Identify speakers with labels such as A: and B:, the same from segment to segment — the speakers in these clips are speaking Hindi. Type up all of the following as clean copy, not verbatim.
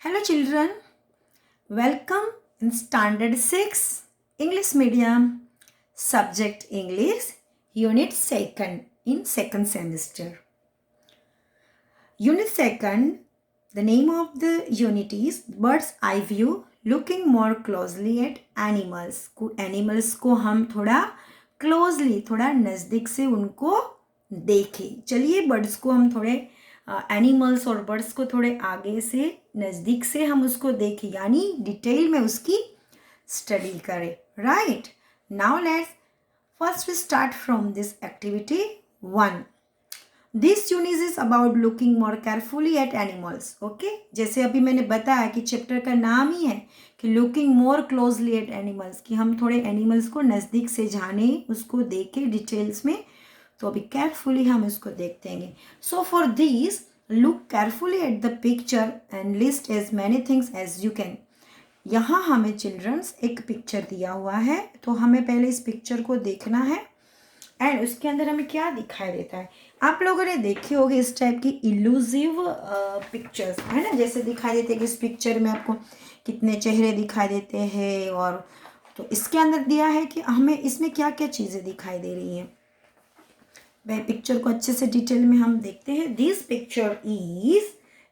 A: Hello children, welcome in Standard 6 English Medium, Subject English, Unit 2nd in 2nd semester. Unit 2nd, the name of the unit is Bird's Eye View, looking more closely at animals. Animals को हम थोड़ा closely, थोड़ा नज़दीक से उनको देखें. चलिए birds को हम थोड़े एनिमल्स और बर्ड्स को थोड़े आगे से नज़दीक से हम उसको देखें यानी डिटेल में उसकी स्टडी करें. Right now let's first we start from this activity 1. This unit is about looking more carefully at animals. Okay, जैसे अभी मैंने बताया कि चैप्टर का नाम ही है कि looking more closely at animals, कि हम थोड़े एनिमल्स को नज़दीक से जाने, उसको देखें डिटेल्स में. तो अभी केयरफुली हम इसको देखते हैं. So for this look carefully at the picture and list as many things as you can. यहाँ हमें चिल्ड्रंस एक पिक्चर दिया हुआ है, तो हमें पहले इस पिक्चर को देखना है एंड उसके अंदर हमें क्या दिखाई देता है. आप लोगों ने देखे होंगे इस टाइप की इल्यूजिव पिक्चर्स, है ना, जैसे दिखाई देते हैं कि इस पिक्चर में आपको कितने चेहरे दिखाई देते हैं. और तो इसके अंदर दिया है कि हमें इसमें क्या क्या चीज़ें दिखाई दे रही हैं. वह पिक्चर को अच्छे से डिटेल में हम देखते हैं. This picture is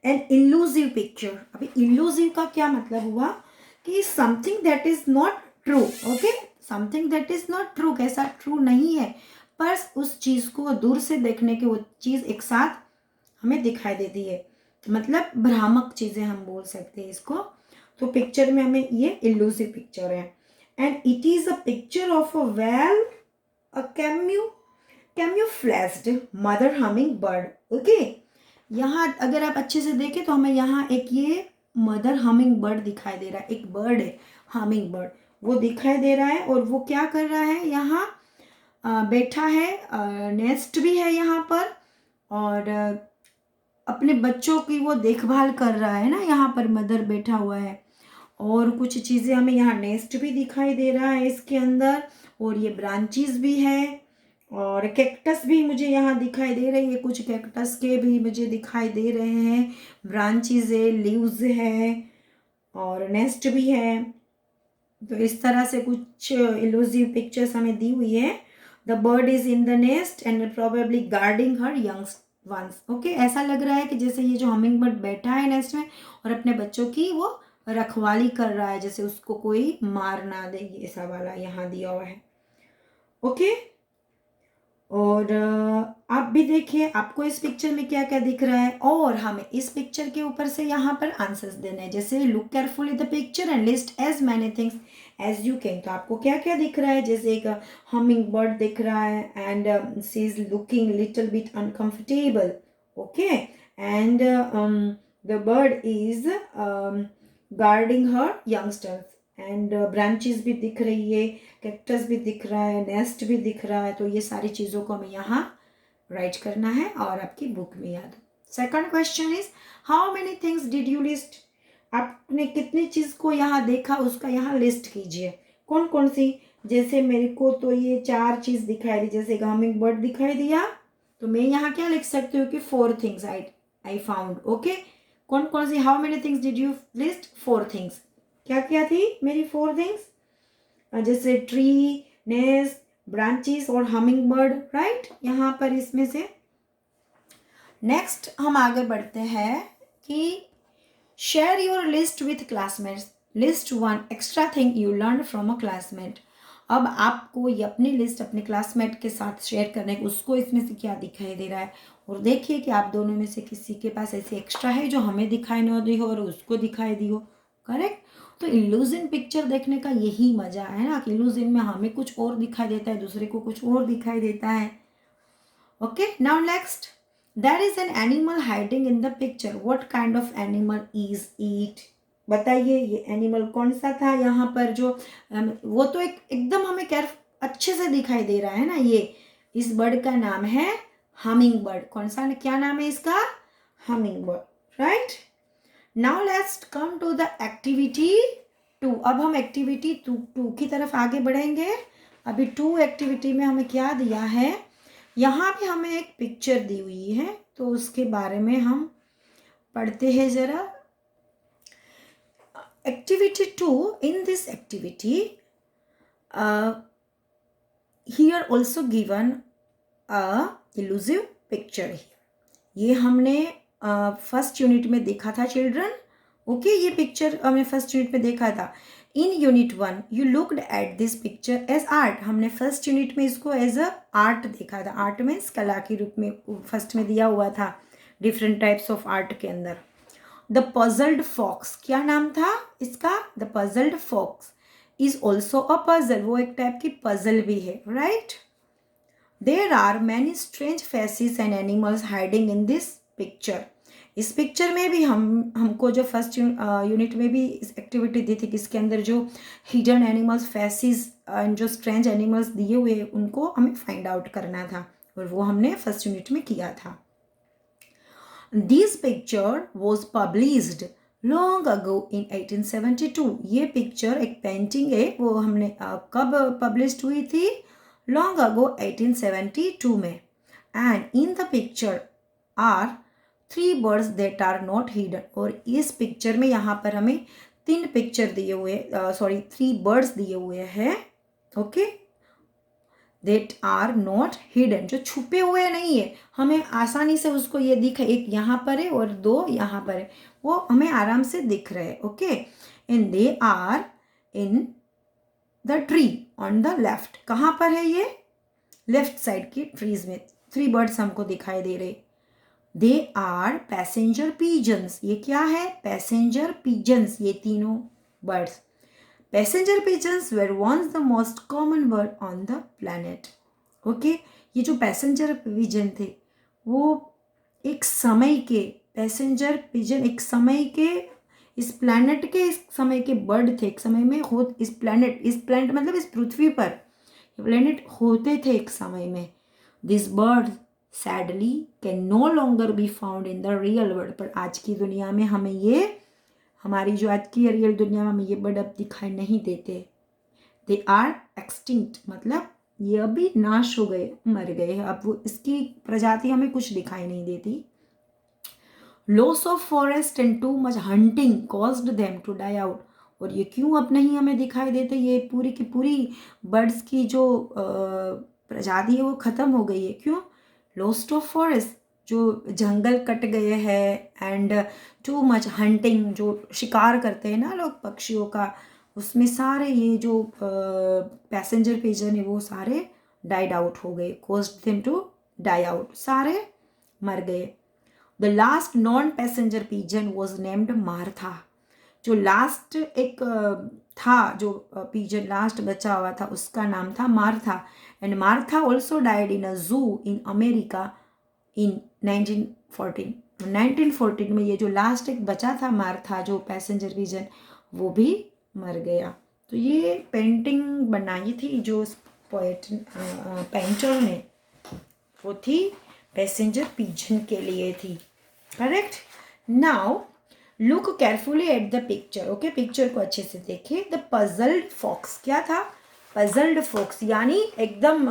A: an elusive picture. अभी इल्यूजिव का क्या मतलब हुआ कि something that is not true. Okay, something that is not true, कैसा ट्रू नहीं है, पर उस चीज़ को दूर से देखने के वो चीज़ एक साथ हमें दिखाई देती है. मतलब भ्रामक चीज़ें हम बोल सकते हैं इसको. तो पिक्चर में हमें ये इल्यूजिव पिक्चर है and it is a picture of a well a camouflaged mother humming bird. Okay, यहाँ अगर आप अच्छे से देखें तो हमें यहाँ एक ये मदर हमिंग बर्ड दिखाई दे रहा है. एक बर्ड है हमिंग बर्ड, वो दिखाई दे रहा है और वो क्या कर रहा है, यहाँ बैठा है. नेस्ट भी है यहाँ पर और अपने बच्चों की वो देखभाल कर रहा है ना. यहाँ पर मदर बैठा हुआ है और कुछ चीज़ें हमें यहाँ नेस्ट भी दिखाई दे रहा है इसके अंदर, और ये ब्रांचेस भी है और कैक्टस भी मुझे यहाँ दिखाई दे रही है. कुछ कैक्टस के भी मुझे दिखाई दे रहे हैं. ब्रांचेस है, लीव्स है और नेस्ट भी है. तो इस तरह से कुछ इल्यूजिव पिक्चर्स हमें दी हुई है. The bird is in the nest and probably guarding her young ones. Okay, ऐसा लग रहा है कि जैसे ये जो हमिंग बर्ड बैठा है नेस्ट में और अपने बच्चों की वो रखवाली कर रहा है, जैसे उसको कोई मार ना दे. ऐसा वाला यहाँ दिया हुआ है. ओके, और आप भी देखिए आपको इस पिक्चर में क्या क्या दिख रहा है और हमें इस पिक्चर के ऊपर से यहाँ पर आंसर्स देने हैं. जैसे look carefully the picture and list as many things as you can. तो आपको क्या क्या दिख रहा है, जैसे एक हमिंग बर्ड दिख रहा है and she is looking little bit uncomfortable. Okay, and the bird is guarding her youngsters and branches भी दिख रही है, कैक्टस भी दिख रहा है, नेस्ट भी दिख रहा है. तो ये सारी चीज़ों को हमें यहाँ राइट करना है और आपकी बुक में याद. Second question is how many things did you list. आपने कितनी चीज़ को यहाँ देखा उसका यहाँ लिस्ट कीजिए. कौन कौन सी, जैसे मेरे को तो ये 4 चीज़ दिखाई दी. जैसे एक हमिंग बर्ड दिखाई दिया तो मैं यहाँ क्या लिख सकती हूँ कि 4 थिंग्स आई फाउंड. ओके, कौन कौन सी, how many things did you list, 4 things. क्या क्या थी मेरी 4 थिंग्स, जैसे ट्री, नेस्ट, ब्रांचेस और हमिंग बर्ड. राइट, यहाँ पर इसमें से नेक्स्ट हम आगे बढ़ते हैं कि share your list with classmates. List 1 extra thing you learn from a classmate. अब आपको ये अपनी लिस्ट अपने क्लासमेट के साथ शेयर करने की, उसको इसमें से क्या दिखाई दे रहा है और देखिए कि आप दोनों में से किसी के पास ऐसी एक्स्ट्रा है जो हमें दिखाई ना दी हो और उसको दिखाई दी हो. करेक्ट. तो इल्यूजन पिक्चर देखने का यही मजा है ना, कि इल्यूजन में हमें कुछ और दिखाई देता है, दूसरे को कुछ और दिखाई देता है. Okay, now next, there is an animal hiding in the picture. What kind of animal is it. बताइए ये एनिमल कौन सा था यहाँ पर, जो वो तो एकदम हमें अच्छे से दिखाई दे रहा है ना. ये इस बर्ड का नाम है हमिंग बर्ड. कौन सा, क्या नाम है इसका, humming bird. Right, now let's come to the activity 2. अब हम एक्टिविटी 2 की तरफ आगे बढ़ेंगे. अभी 2 एक्टिविटी में हमें क्या दिया है, यहाँ भी हमें एक पिक्चर दी हुई है तो उसके बारे में हम पढ़ते हैं ज़रा. Activity 2, in this activity, here also given a elusive picture here. ये हमने फर्स्ट यूनिट में देखा था चिल्ड्रन. ओके, ये पिक्चर हमने फर्स्ट यूनिट में देखा था. In unit 1 you looked at this picture as art. हमने फर्स्ट यूनिट में इसको एज अ आर्ट देखा था. आर्ट मीन्स कला के रूप में फर्स्ट में दिया हुआ था डिफरेंट टाइप्स ऑफ आर्ट के अंदर. द पजल्ड फॉक्स, क्या नाम था इसका? The puzzled fox is also a puzzle. वो एक टाइप की पजल भी है, right. There are many strange faces and animals hiding in this picture. इस पिक्चर में भी हमको जो फर्स्ट यूनिट में भी इस एक्टिविटी दी थी कि इसके अंदर जो हिडन एनिमल्स फेसिस एंड जो स्ट्रेंज एनिमल्स दिए हुए उनको हमें फाइंड आउट करना था, और वो हमने फर्स्ट यूनिट में किया था. This picture was published long ago in 1872. ये पिक्चर एक पेंटिंग है, वो हमने कब पब्लिश हुई थी? लॉन्ग अगो 1872 में. And in the picture are 3 birds that are not hidden. और इस पिक्चर में यहाँ पर हमें 3 पिक्चर दिए हुए 3 birds दिए हुए हैं. Okay, that are not hidden, जो छुपे हुए नहीं है, हमें आसानी से उसको ये दिख, एक यहाँ पर है और 2 यहाँ पर है, वो हमें आराम से दिख रहे हैं. Okay, and they are in the tree on the left. कहाँ पर है ये? लेफ्ट साइड की ट्रीज में 3 birds हमको दिखाई दे रहे. They are passenger pigeons. ये क्या है? पैसेंजर पिजन्स, ये तीनों birds. Passenger pigeons were once the most common bird on the planet. Okay, ये जो पैसेंजर पिजन थे वो एक समय के, पैसेंजर पिजन एक समय के, इस प्लैनेट के इस समय के बर्ड थे. एक समय में इस प्लैनेट मतलब इस पृथ्वी पर प्लैनेट होते थे एक समय में. This bird sadly can no longer be found in the real world. पर आज की दुनिया में हमें ये, हमारी जो आज की रियल दुनिया में हमें ये बर्ड अब दिखाई नहीं देते. दे आर एक्सटिंक्ट, मतलब ये अभी नाश हो गए, मर गए. अब वो इसकी प्रजाति हमें कुछ दिखाई नहीं देती. Loss of forest and too much hunting caused them to die out. और ये क्यों अब नहीं हमें दिखाई देते? ये पूरी की पूरी बर्ड्स की जो प्रजाति है वो ख़त्म हो गई है. क्यों? लॉस्ट ऑफ फॉरेस्ट, जो जंगल कट गए हैं, एंड टू मच हंटिंग, जो शिकार करते हैं ना लोग पक्षियों का, उसमें सारे ये जो पैसेंजर पिजन है वो सारे डाइड आउट हो गए. Caused them to die out, सारे मर गए. The last known passenger pigeon was named Martha. जो लास्ट एक था, जो पिजन लास्ट बचा हुआ था, उसका नाम था Martha. And Martha also died in a zoo in America in 1914. 1914 में ये जो लास्ट एक बचा था मार्था, जो पैसेंजर पिजन, वो भी मर गया. तो ये पेंटिंग बनाई थी जो पेंटर ने, वो थी पैसेंजर पिजन के लिए थी. Correct. Now look carefully at the picture. Okay, picture को अच्छे से देखिए. द पजल्ड फॉक्स, क्या था? पजल्ड फॉक्स यानी एकदम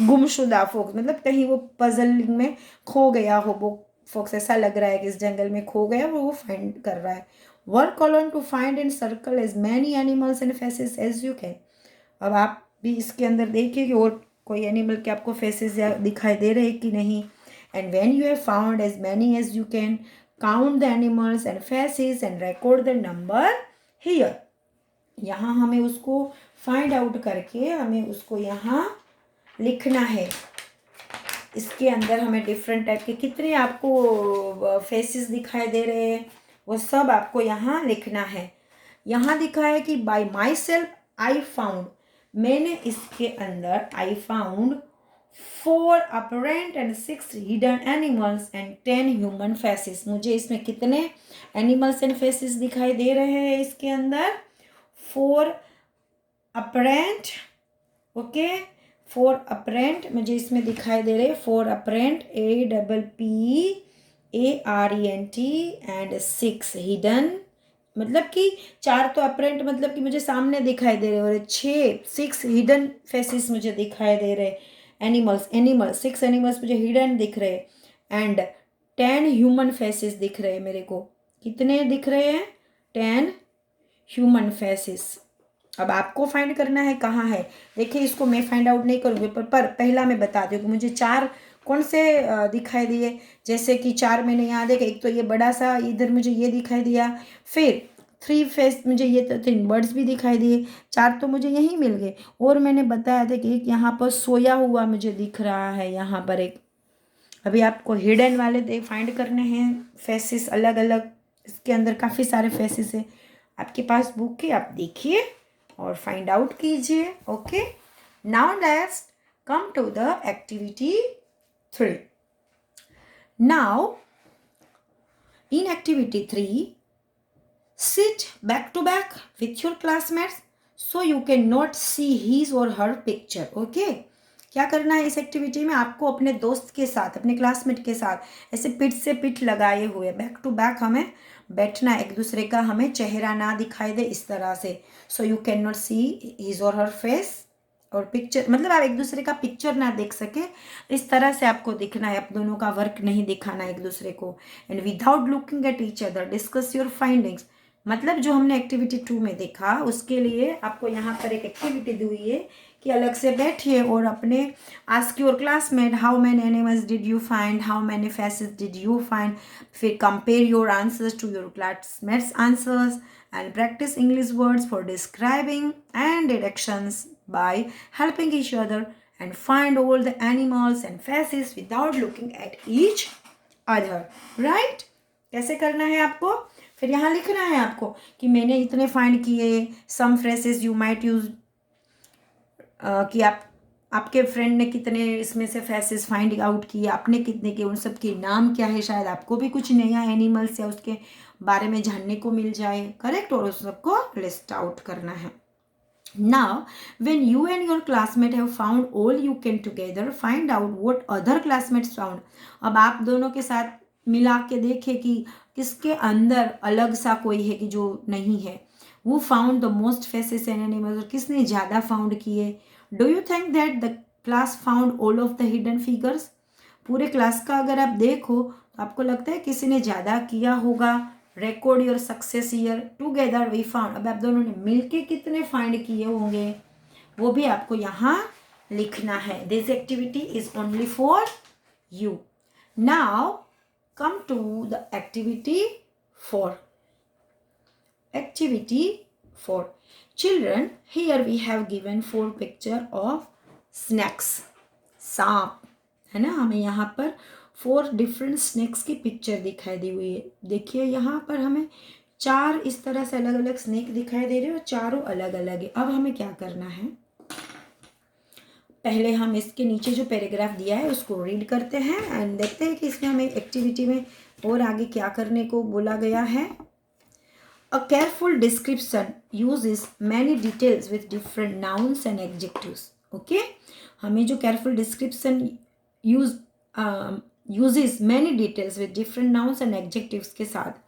A: गुमशुदा फॉक्स, मतलब कहीं वो पजलिंग में खो गया हो वो फॉक्स. ऐसा लग रहा है कि इस जंगल में खो गया, वो फाइंड कर रहा है. Work on to find and circle as many animals and faces as you can. अब आप भी इसके अंदर देखिए कि और कोई एनिमल के आपको फेसेस दिखाई दे रहे हैं कि नहीं. And when you have found as many as you can, count the animals and faces and record the number here. यहाँ हमें उसको find out करके हमें उसको यहाँ लिखना है. इसके अंदर हमें डिफरेंट टाइप के कितने आपको फेसेस दिखाई दे रहे हैं वो सब आपको यहाँ लिखना है. यहाँ दिखा है कि by myself I found, मैंने इसके अंदर I found 4 apparent and 6 hidden animals and 10 human faces. मुझे इसमें कितने animals and faces दिखाई दे रहे हैं इसके अंदर? 4 apparent, ओके, 4 apparent मुझे इसमें दिखाई दे रहे हैं. 4 apparent, APPARENT, and 6 hidden, मतलब कि 4 तो अपरेंट मतलब कि मुझे सामने दिखाई दे रहे, और 6 हिडन फेसेस मुझे दिखाई दे रहे. एनिमल्स 6 एनिमल्स मुझे हिडन दिख रहे, एंड 10 ह्यूमन फेसेस दिख रहे मेरे को. कितने दिख रहे हैं? 10 ह्यूमन फेसेस। अब आपको फाइंड करना है कहाँ है। देखिए इसको मैं फाइंड आउट नहीं करूँगी, पर पहला मैं बता दूँ कि मुझे 4 कौन से दिखाई दिए। जैसे कि 4 मैंने यहाँ देखे, एक तो ये बड़ा सा इधर मुझे ये दिखाई दिया, फिर 3 फेस मुझे ये 3 बर्ड्स भी दिखाई दिए, 4 तो मुझे यहीं मिल गए। और मैंने बताया था कि एक यहाँ पर सोया हुआ मुझे दिख रहा है यहाँ पर एक। अभी आपको हिडन वाले फाइंड करने हैं फेसेस अलग अलग। इसके अंदर काफ़ी सारे फेसेस है। आपके पास बुक है, आप देखिए और फाइंड आउट कीजिए। Okay, now let's come to the activity 3. Now, in activity 3, sit back to back with your classmates so you cannot see his or her picture. Okay? क्या करना है इस एक्टिविटी में, आपको अपने दोस्त के साथ, अपने क्लासमेट के साथ ऐसे पिठ से पिठ लगाए हुए बैक टू बैक हमें बैठना, एक दूसरे का हमें चेहरा ना दिखाई दे इस तरह से। So you can not see his और हर फेस और पिक्चर, मतलब आप एक दूसरे का पिक्चर ना देख सके, इस तरह से आपको दिखना है। आप दोनों का वर्क नहीं दिखाना एक दूसरे को। And without looking at each other discuss your findings. मतलब जो हमने एक्टिविटी 2 में देखा, उसके लिए आपको यहाँ पर एक एक्टिविटी दी हुई है कि अलग से बैठिए और अपने ask your classmate how many animals did you find, how many faces did you find. फिर compare your answers to your classmates answers and practice English words for describing and directions by helping each other and find all the animals and faces without looking at each other. Right? कैसे करना है आपको? फिर यहाँ लिखना है आपको कि मैंने इतने फाइंड किए। some phrases you might use कि आपके फ्रेंड ने कितने इसमें से फेसेस फाइंड आउट किए, आपने कितने किए, उन सब के नाम क्या है, शायद आपको भी कुछ नया एनिमल्स या उसके बारे में जानने को मिल जाए। करेक्ट? और उस सबको लिस्ट आउट करना है। Now, when you and your classmate have found all you can together, find out what other classmates found. अब आप दोनों के साथ मिला के देखें कि किसके अंदर अलग सा कोई है कि जो नहीं है। Who found the most faces and animals? और किसने ज़्यादा फाउंड किए। Do you think that the class found all of the hidden figures? पूरे क्लास का अगर आप देखो तो आपको लगता है किसी ने ज़्यादा किया होगा। Record your success here together we found. अब आप दोनों ने मिलके कितने फाइंड किए होंगे वो भी आपको यहाँ लिखना है। This activity is only for you. Now come to the activity 4. Activity 4. Children, here we have given 4 picture of snakes. सांप है ना, हमें यहाँ पर 4 डिफरेंट स्नेक्स की पिक्चर दिखाई दी हुई है। देखिए यहाँ पर हमें 4 इस तरह से अलग अलग स्नेक दिखाई दे रहे हैं और चारों अलग अलग है। अब हमें क्या करना है, पहले हम इसके नीचे जो पैराग्राफ दिया है उसको रीड करते हैं एंड देखते हैं कि इसमें हमें एक्टिविटी में और आगे क्या करने को बोला गया है। A careful description uses many details with different nouns and adjectives. Okay? हमें जो careful description uses many details with different nouns and adjectives के साथ,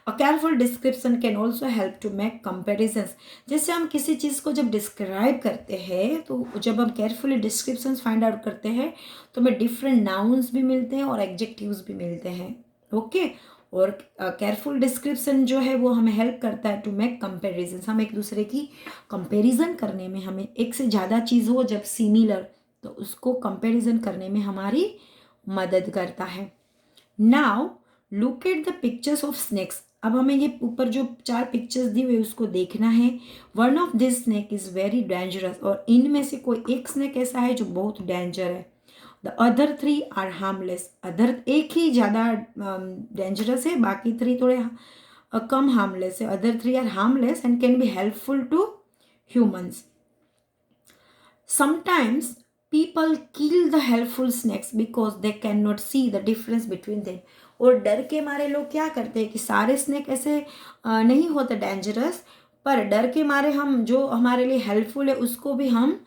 A: a careful description can also help to make comparisons. जैसे हम किसी चीज़ को जब डिस्क्राइब करते हैं तो जब हम carefully descriptions फाइंड आउट करते हैं तो हमें different nouns भी मिलते हैं और adjectives भी मिलते हैं। ओके? और केयरफुल डिस्क्रिप्शन जो है वो हमें हेल्प करता है टू मेक कंपेरिजन। हम एक दूसरे की कंपैरिजन करने में, हमें एक से ज़्यादा चीज़ हो जब सिमिलर तो उसको कंपैरिजन करने में हमारी मदद करता है। Now look at the pictures of snakes. अब हमें ये ऊपर जो 4 पिक्चर्स दी हुई उसको देखना है। One of this snake is very dangerous. और इनमें से कोई एक स्नेक ऐसा है जो बहुत डेंजर है। The other 3 are harmless. Other एक ही ज़्यादा डेंजरस है, बाकी 3 थोड़े कम हार्मलेस है। Other 3 are harmless and can be helpful to humans. Sometimes people kill the helpful snakes because they cannot see the difference between them. और डर के मारे लोग क्या करते हैं कि सारे स्नेक ऐसे नहीं होते डेंजरस, पर डर के मारे हम जो हमारे लिए हेल्पफुल है उसको भी हम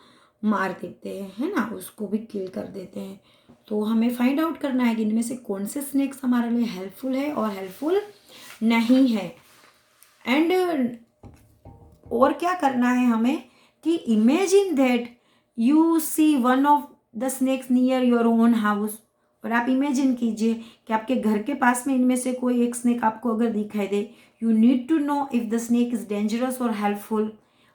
A: मार देते हैं, है ना, उसको भी किल कर देते हैं। तो हमें फाइंड आउट करना है कि इनमें से कौन से स्नेक्स हमारे लिए हेल्पफुल है और हेल्पफुल नहीं है। एंड और क्या करना है हमें कि imagine that you see one of the snakes near your own house. और आप इमेजिन कीजिए कि आपके घर के पास में इनमें से कोई एक स्नेक आपको अगर दिखाई दे। You need to know if the snake is dangerous और हेल्पफुल।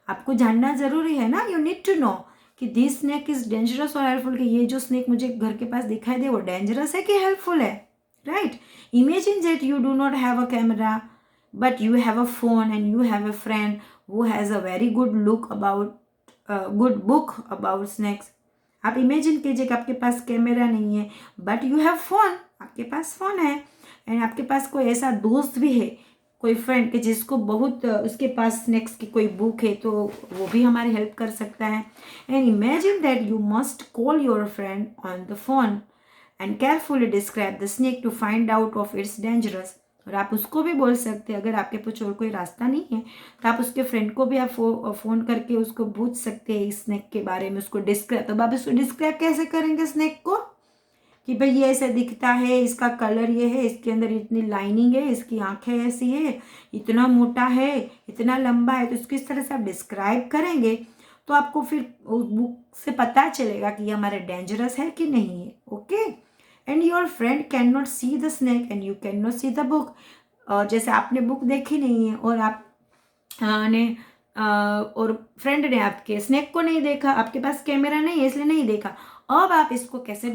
A: आपको जानना जरूरी है ना, यू नीड टू नो कि दिस स्नेक इज डेंजरस और हेल्पफुल, कि ये जो स्नेक मुझे घर के पास दिखाई दे वो डेंजरस है कि हेल्पफुल है, right. Imagine that you do not have a camera but you have a phone and you have a friend who has a very good look about good book about snakes. आप इमेजिन कीजिए कि आपके पास कैमरा नहीं है बट यू हैव फोन, आपके पास फोन है, एंड आपके पास कोई ऐसा दोस्त भी है, कोई फ्रेंड कि जिसको बहुत उसके पास स्नेक्स की कोई बुक है, तो वो भी हमारी हेल्प कर सकता है। And imagine that you must call your friend on the phone and carefully describe the snake to find out of it's dangerous. और आप उसको भी बोल सकते हैं, अगर आपके पास और कोई रास्ता नहीं है तो आप उसके फ्रेंड को भी आप फ़ोन करके उसको पूछ सकते हैं इस स्नेक के बारे में, उसको डिस्क्राइब। तो आप इसको डिस्क्राइब कैसे करेंगे स्नेक को, कि भाई ये ऐसे दिखता है, इसका कलर ये है, इसके अंदर इतनी लाइनिंग है, इसकी आंखें ऐसी है, इतना मोटा है, इतना लंबा है। तो इसको इस तरह से आप डिस्क्राइब करेंगे तो आपको फिर उस बुक से पता चलेगा कि ये हमारे डेंजरस है कि नहीं है। Okay, and your friend can not see the snake and you can not see the book. जैसे आपने बुक देखी नहीं है और आप ने और फ्रेंड ने आपके स्नेक को नहीं देखा, आपके पास कैमरा नहीं है इसलिए नहीं देखा, अब आप इसको कैसे